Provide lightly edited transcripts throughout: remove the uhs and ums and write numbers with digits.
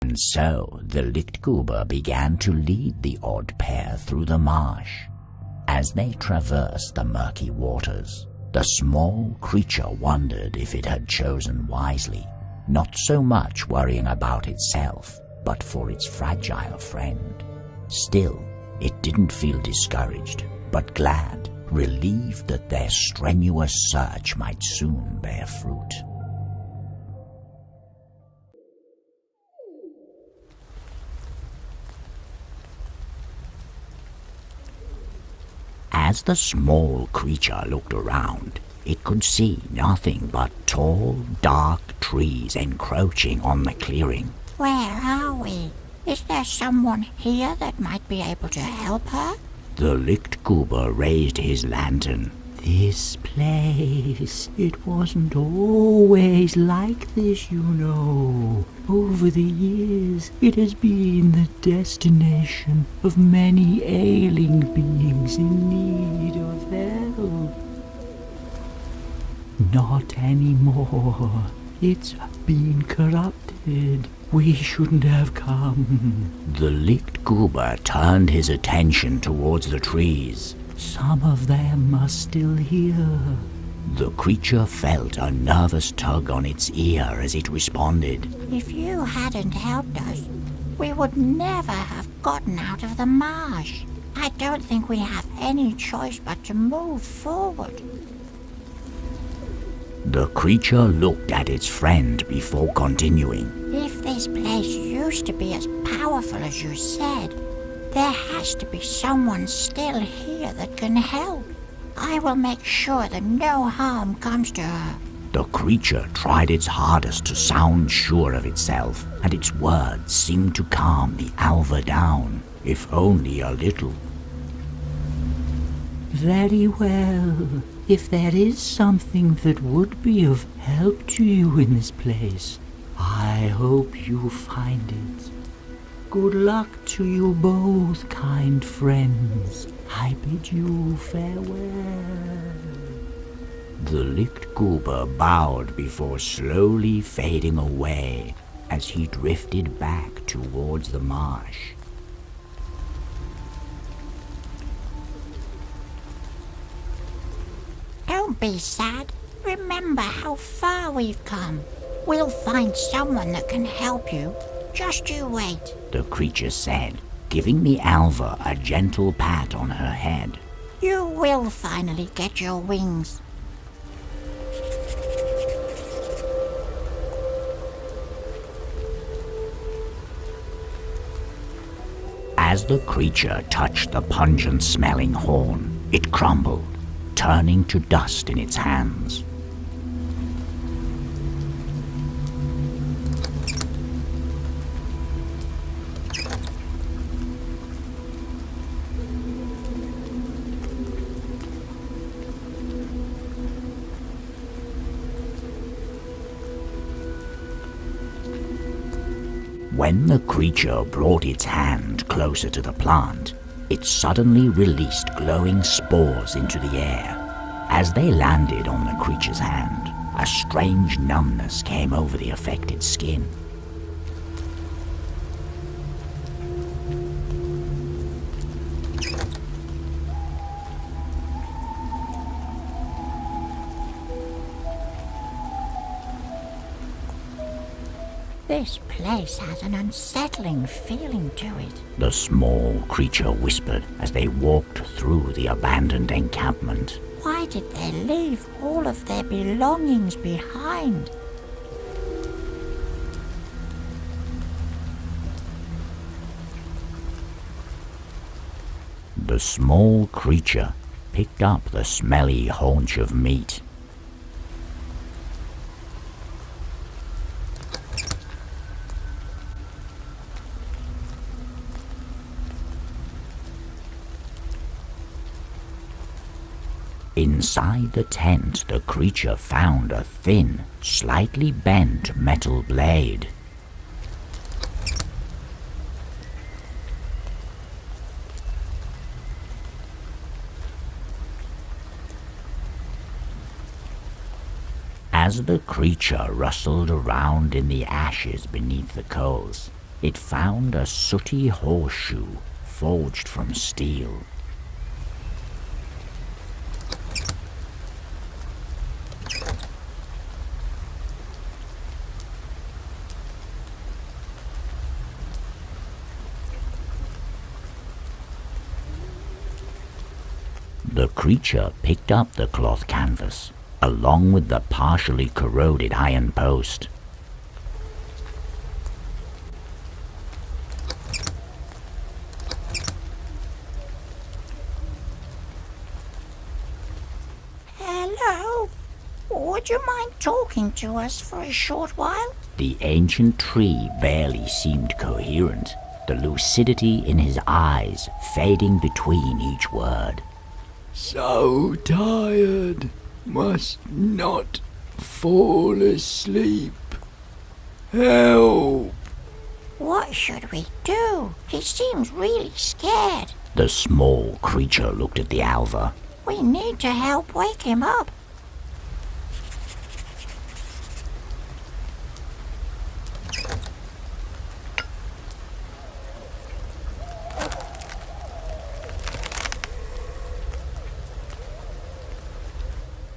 And so the Lichtgruber began to lead the odd pair through the marsh. As they traversed the murky waters, the small creature wondered if it had chosen wisely, not so much worrying about itself, but for its fragile friend. Still, it didn't feel discouraged, but glad, relieved that their strenuous search might soon bear fruit. As the small creature looked around, it could see nothing but tall, dark trees encroaching on the clearing. Where are we? Is there someone here that might be able to help her? The Lichtgruber raised his lantern. This place, it wasn't always like this, you know. Over the years, it has been the destination of many ailing beings in need of help. Not anymore. It's been corrupted. We shouldn't have come. The Lichtgruber turned his attention towards the trees. Some of them are still here. The creature felt a nervous tug on its ear as it responded. If you hadn't helped us, we would never have gotten out of the marsh. I don't think we have any choice but to move forward. The creature looked at its friend before continuing. If this place used to be as powerful as you said, there has to be someone still here that can help. I will make sure that no harm comes to her. The creature tried its hardest to sound sure of itself, and its words seemed to calm the Alva down, if only a little. Very well. If there is something that would be of help to you in this place, I hope you find it. Good luck to you both, kind friends. I bid you farewell. The Lichtgruber bowed before slowly fading away as he drifted back towards the marsh. Don't be sad. Remember how far we've come. We'll find someone that can help you. Just you wait, the creature said, giving the Alva a gentle pat on her head. You will finally get your wings. As the creature touched the pungent-smelling horn, it crumbled, turning to dust in its hands. When the creature brought its hand closer to the plant, it suddenly released glowing spores into the air. As they landed on the creature's hand, a strange numbness came over the affected skin. This place has an unsettling feeling to it, the small creature whispered as they walked through the abandoned encampment. Why did they leave all of their belongings behind? The small creature picked up the smelly haunch of meat. Inside the tent, the creature found a thin, slightly bent metal blade. As the creature rustled around in the ashes beneath the coals, It found a sooty horseshoe forged from steel. The creature picked up the cloth canvas, along with the partially corroded iron post. Hello? Would you mind talking to us for a short while? The ancient tree barely seemed coherent, the lucidity in his eyes fading between each word. So tired, must not fall asleep. Help! What should we do? He seems really scared. The small creature looked at the Alva. We need to help wake him up.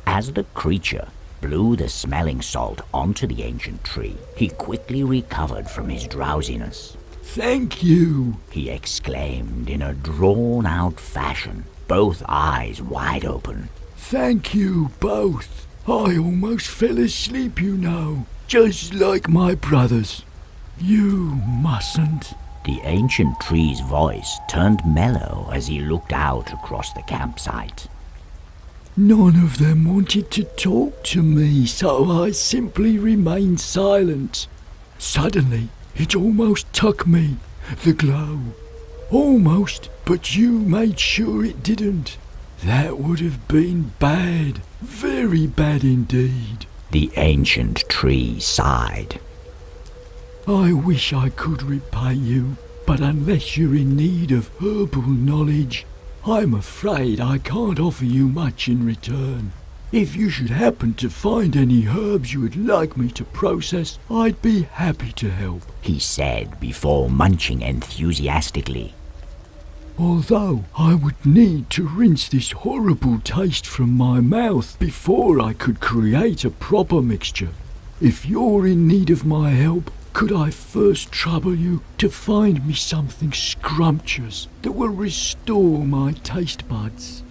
As the creature blew the smelling salt onto the ancient tree, he quickly recovered from his drowsiness. Thank you, He exclaimed in a drawn-out fashion, both eyes wide open. thank you both. I almost fell asleep, you know, just like my brothers. You mustn't. The ancient tree's voice turned mellow as he looked out across the campsite. None of them wanted to talk to me, so I simply remained silent. Suddenly, it almost took me, the glow. Almost, but you made sure it didn't. That would have been bad, very bad indeed. The ancient tree sighed. I wish I could repay you, but unless you're in need of herbal knowledge, I'm afraid I can't offer you much in return. If you should happen to find any herbs you would like me to process, I'd be happy to help. He said before munching enthusiastically. Although I would need to rinse this horrible taste from my mouth before I could create a proper mixture. If you're in need of my help, could I first trouble you to find me something scrumptious that will restore my taste buds?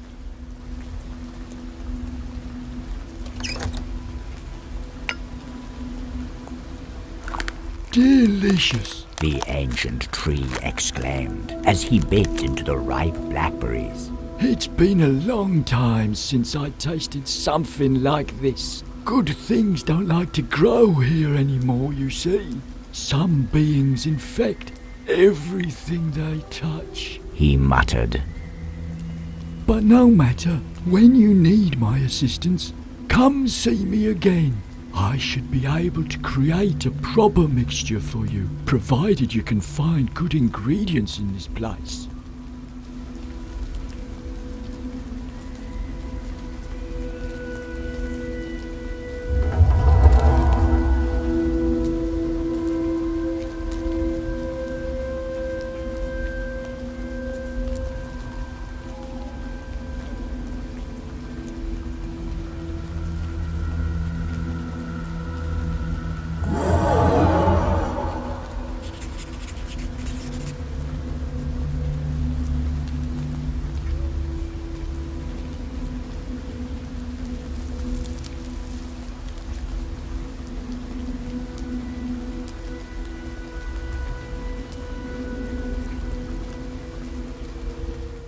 Delicious! The ancient tree exclaimed as he bit into the ripe blackberries. It's been a long time since I tasted something like this. Good things don't like to grow here anymore, you see. Some beings infect everything they touch. He muttered. But no matter, when you need my assistance, come see me again. I should be able to create a proper mixture for you, provided you can find good ingredients in this place.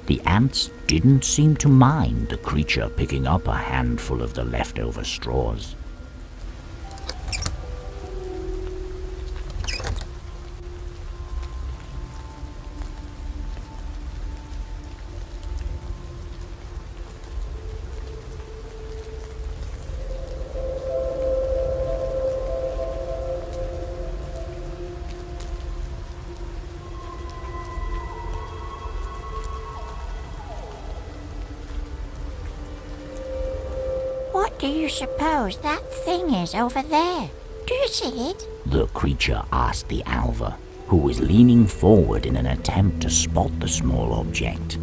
The ants didn't seem to mind the creature picking up a handful of the leftover straws. What do you suppose that thing is over there? Do you see it? The creature asked the Alva. who was leaning forward in an attempt to spot the small object.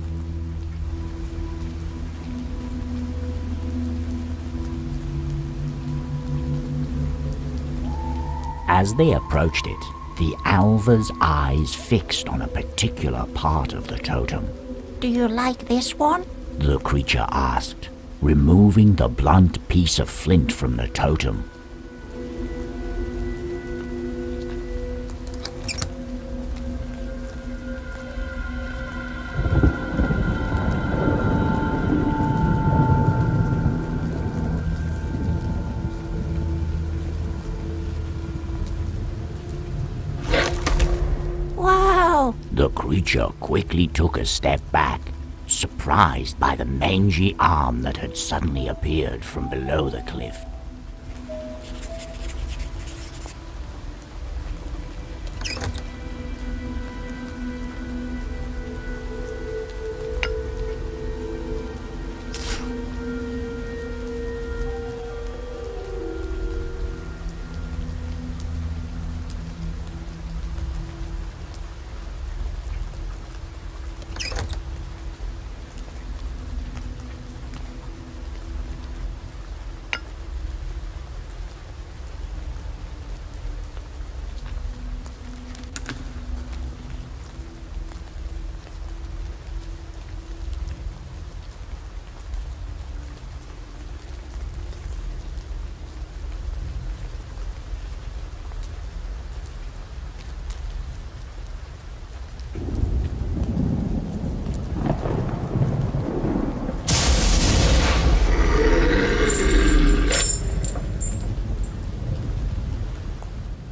As they approached it, the Alva's eyes fixed on a particular part of the totem. Do you like this one? The creature asked, removing the blunt piece of flint from the totem. Wow! The creature quickly took a step back, surprised by the mangy arm that had suddenly appeared from below the cliff.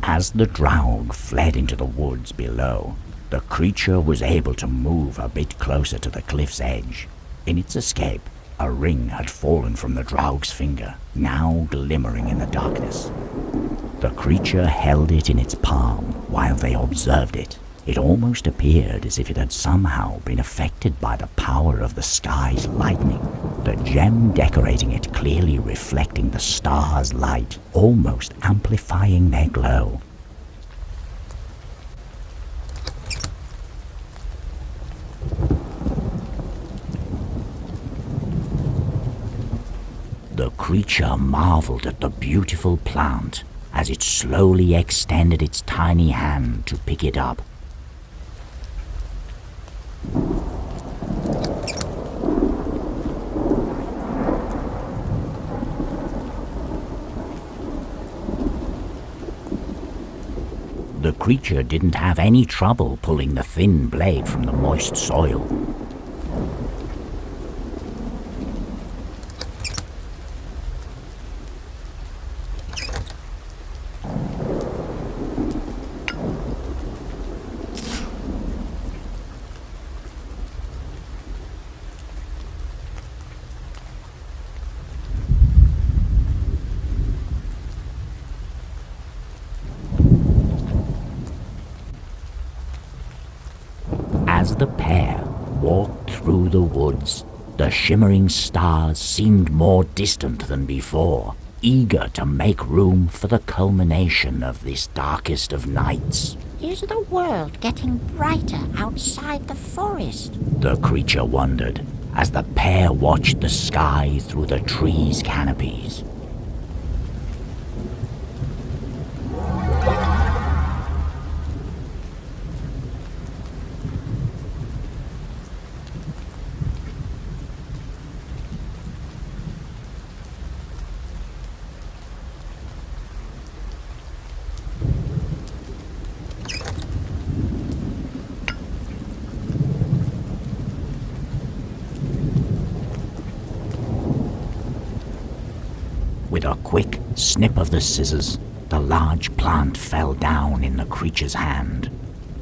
As the Draug fled into the woods below, the creature was able to move a bit closer to the cliff's edge. In its escape, a ring had fallen from the Draug's finger, now glimmering in the darkness. The creature held it in its palm while they observed it. It almost appeared as if it had somehow been affected by the power of the sky's lightning, the gem decorating it clearly reflecting the stars' light, almost amplifying their glow. The creature marveled at the beautiful plant as it slowly extended its tiny hand to pick it up. The creature didn't have any trouble pulling the thin blade from the moist soil. As the pair walked through the woods, the shimmering stars seemed more distant than before, eager to make room for the culmination of this darkest of nights. Is the world getting brighter outside the forest? The creature wondered as the pair watched the sky through the trees' canopies. With a quick snip of the scissors, the large plant fell down in the creature's hand.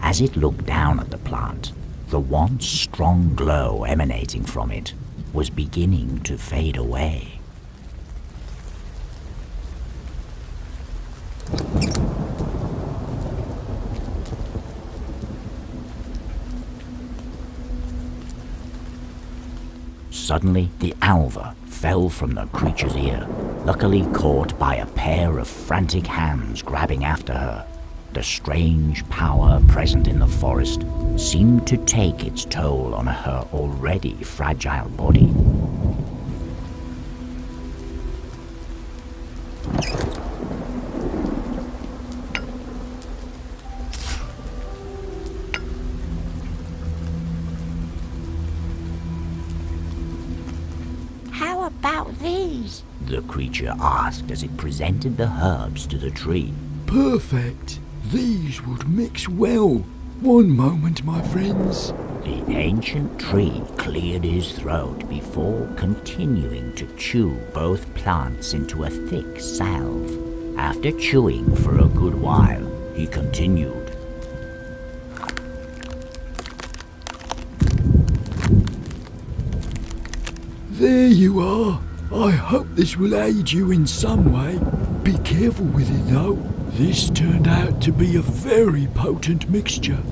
As it looked down at the plant, the once strong glow emanating from it was beginning to fade away. Suddenly, the Alva fell from the creature's ear, luckily caught by a pair of frantic hands grabbing after her. The strange power present in the forest seemed to take its toll on her already fragile body. How about these? The creature asked as it presented the herbs to the tree. Perfect. These would mix well. One moment, my friends. The ancient tree cleared his throat before continuing to chew both plants into a thick salve. After chewing for a good while, he continued. There you are. I hope this will aid you in some way. Be careful with it though. This turned out to be a very potent mixture.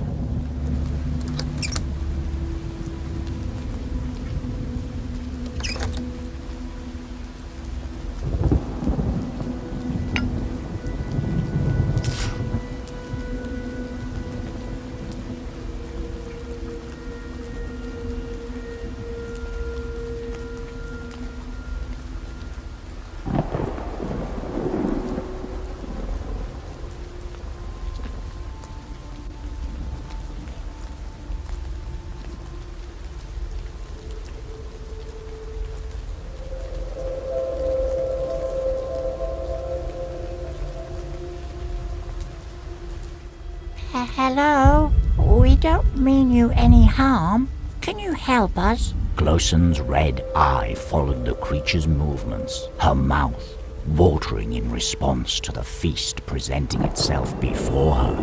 Hello? We don't mean you any harm. Can you help us? Gloson's red eye followed the creature's movements, her mouth watering in response to the feast presenting itself before her.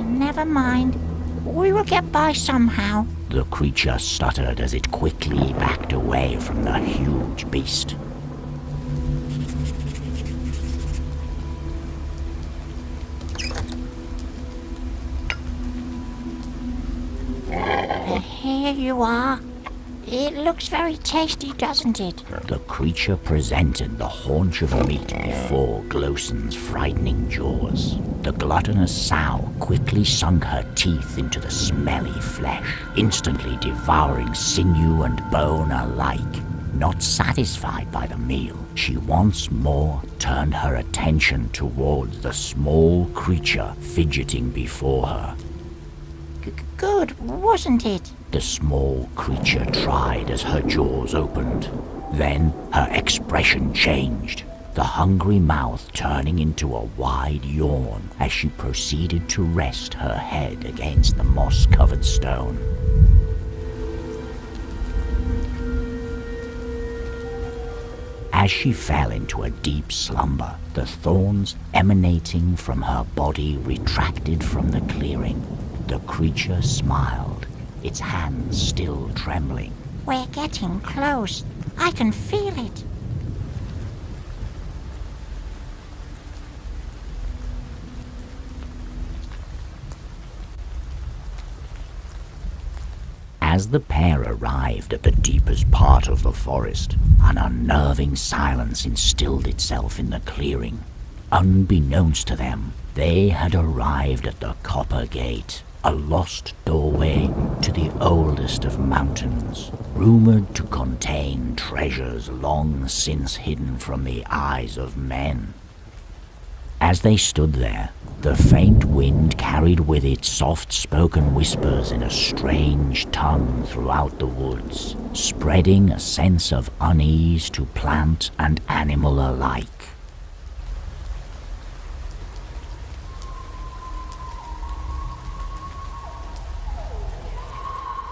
Never mind. We will get by somehow. The creature stuttered as it quickly backed away from the huge beast. Here you are. It looks very tasty, doesn't it? The creature presented the haunch of meat before Gloson's frightening jaws. The gluttonous sow quickly sunk her teeth into the smelly flesh, instantly devouring sinew and bone alike. Not satisfied by the meal, she once more turned her attention towards the small creature fidgeting before her. Good, wasn't it? The small creature tried as her jaws opened. Then her expression changed, the hungry mouth turning into a wide yawn as she proceeded to rest her head against the moss-covered stone. As she fell into a deep slumber, the thorns emanating from her body retracted from the clearing. The creature smiled, its hands still trembling. We're getting close. I can feel it. As the pair arrived at the deepest part of the forest, an unnerving silence instilled itself in the clearing. Unbeknownst to them, they had arrived at the Copper Gate, a lost doorway to the oldest of mountains, rumored to contain treasures long since hidden from the eyes of men. As they stood there, the faint wind carried with it soft-spoken whispers in a strange tongue throughout the woods, spreading a sense of unease to plant and animal alike.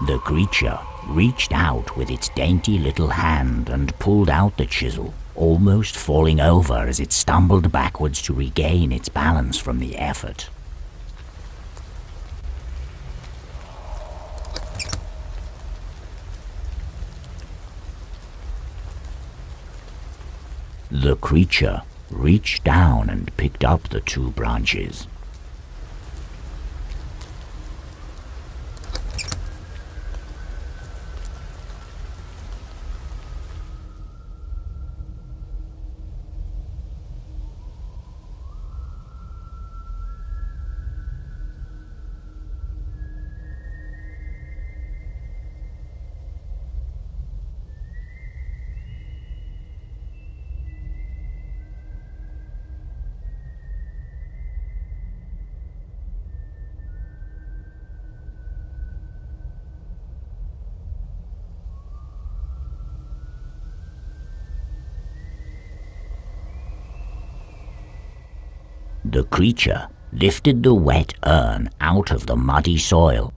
The creature reached out with its dainty little hand and pulled out the chisel, almost falling over as it stumbled backwards to regain its balance from the effort. The creature reached down and picked up the two branches. The creature lifted the wet urn out of the muddy soil.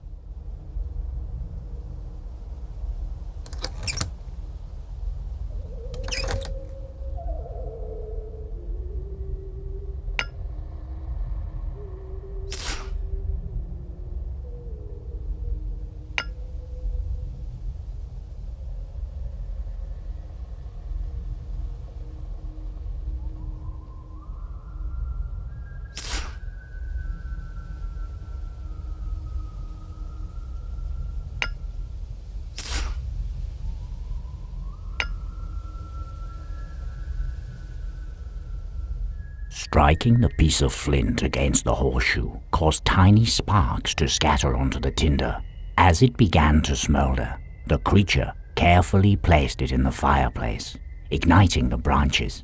Striking the piece of flint against the horseshoe caused tiny sparks to scatter onto the tinder. As it began to smolder, the creature carefully placed it in the fireplace, igniting the branches.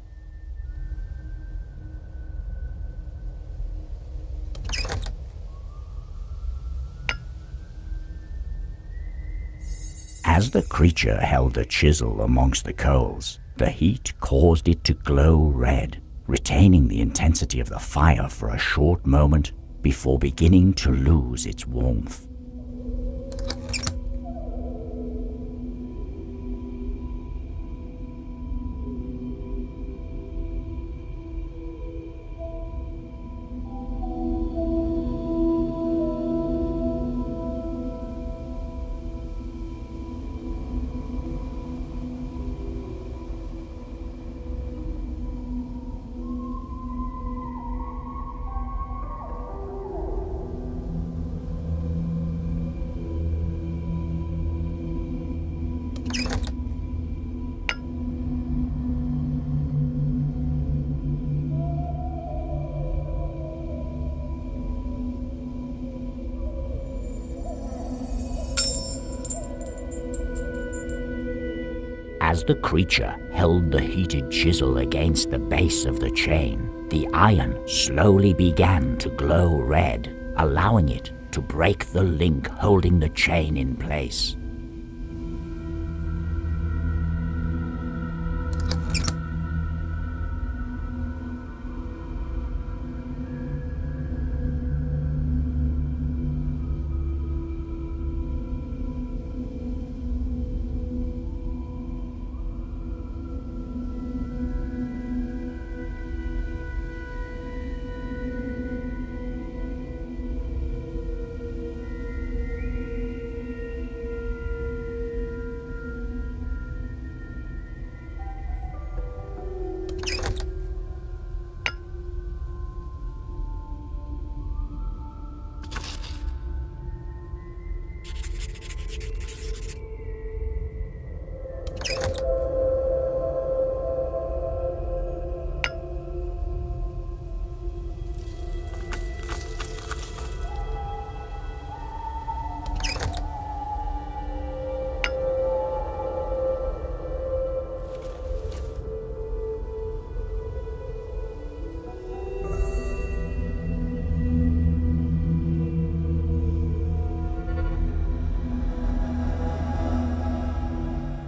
As the creature held the chisel amongst the coals, the heat caused it to glow red, retaining the intensity of the fire for a short moment before beginning to lose its warmth. As the creature held the heated chisel against the base of the chain, the iron slowly began to glow red, allowing it to break the link holding the chain in place.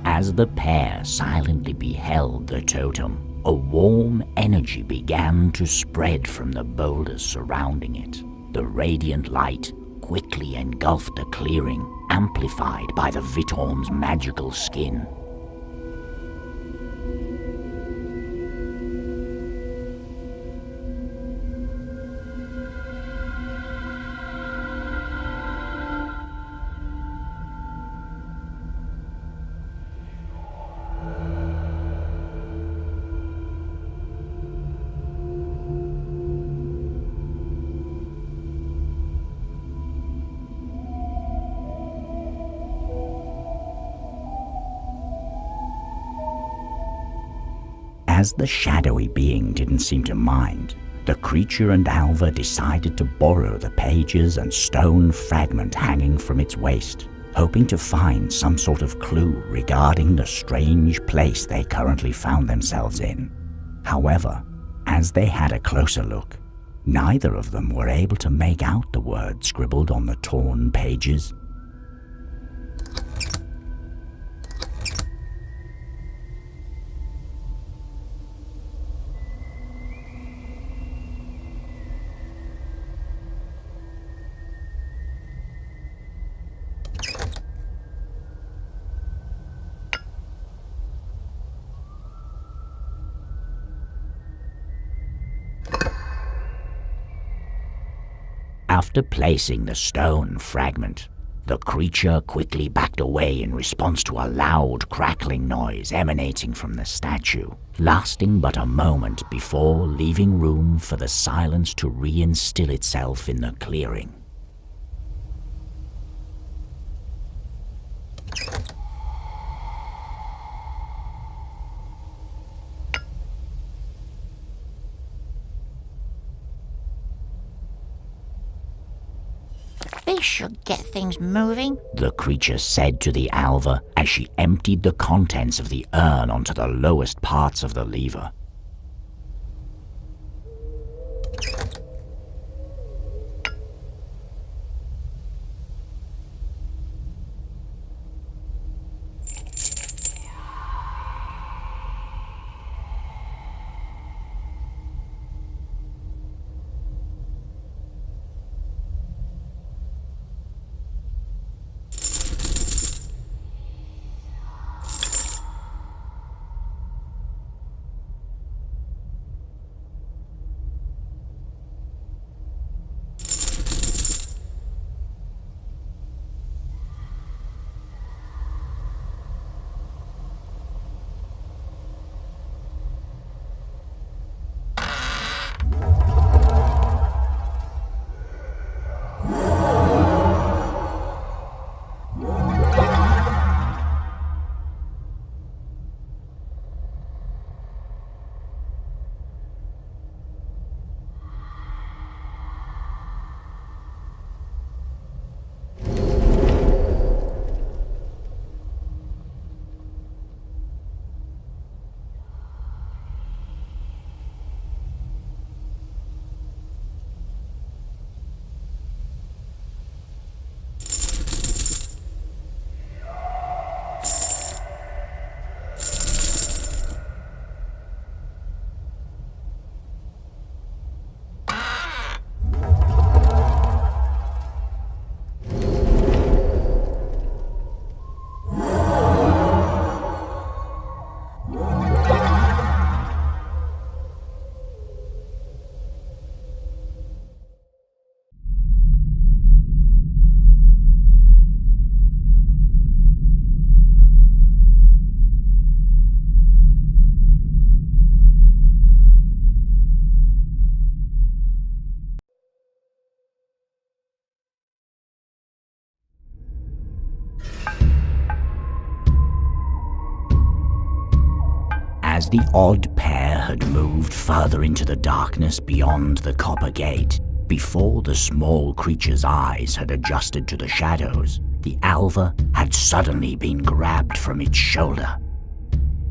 As the pair silently beheld the totem, a warm energy began to spread from the boulders surrounding it. The radiant light quickly engulfed the clearing, amplified by the Vitorm's magical skin. As the shadowy being didn't seem to mind, the creature and Alva decided to borrow the pages and stone fragment hanging from its waist, hoping to find some sort of clue regarding the strange place they currently found themselves in. However, as they had a closer look, neither of them were able to make out the words scribbled on the torn pages. After placing the stone fragment, the creature quickly backed away in response to a loud crackling noise emanating from the statue, lasting but a moment before leaving room for the silence to reinstill itself in the clearing. This should get things moving. The creature said to the Alva as she emptied the contents of the urn onto the lowest parts of the lever. As the odd pair had moved further into the darkness beyond the copper gate, before the small creature's eyes had adjusted to the shadows, the Alva had suddenly been grabbed from its shoulder.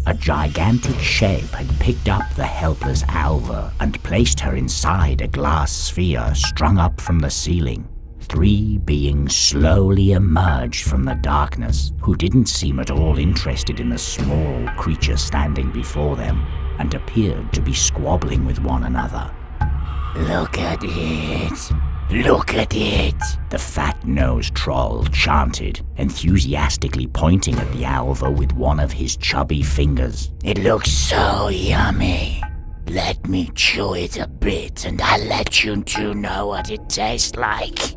A gigantic shape had picked up the helpless Alva and placed her inside a glass sphere strung up from the ceiling. 3 beings slowly emerged from the darkness, who didn't seem at all interested in the small creature standing before them, and appeared to be squabbling with one another. "Look at it! Look at it!" the fat-nosed troll chanted, enthusiastically pointing at the Alva with one of his chubby fingers. "It looks so yummy! Let me chew it a bit and I'll let you two know what it tastes like."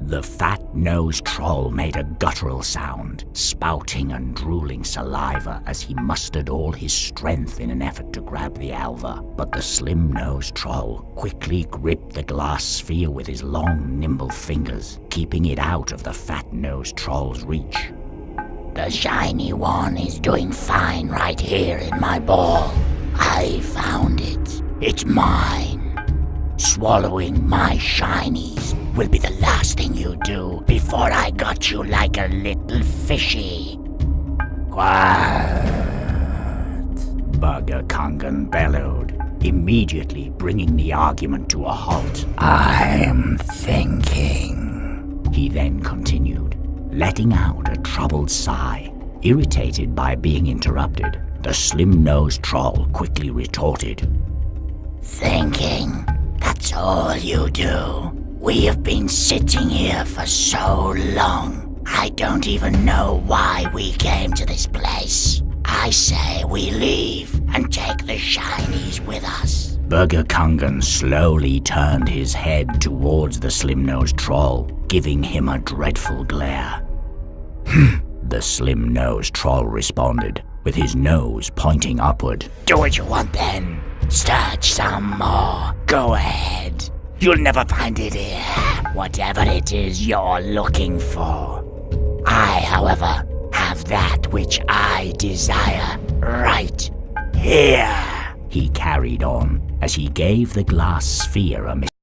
The fat-nosed troll made a guttural sound, spouting and drooling saliva as he mustered all his strength in an effort to grab the Alva. But the slim-nosed troll quickly gripped the glass sphere with his long, nimble fingers, keeping it out of the fat-nosed troll's reach. "The shiny one is doing fine right here in my ball. I found it. It's mine. Swallowing my shinies will be the last thing you do before I got you like a little fishy." "Quiet!" Burger Kangan bellowed, immediately bringing the argument to a halt. "I'm thinking," he then continued, letting out a troubled sigh. Irritated by being interrupted, the slim-nosed troll quickly retorted, "Thinking? That's all you do? We have been sitting here for so long. I don't even know why we came to this place. I say we leave and take the shinies with us." Burger Kungan slowly turned his head towards the slim-nosed troll, giving him a dreadful glare. The slim-nosed troll responded, with his nose pointing upward. Do what you want then. Search some more. Go ahead. You'll never find it here. Whatever it is you're looking for. I, however, have that which I desire right here. He carried on as he gave the glass sphere a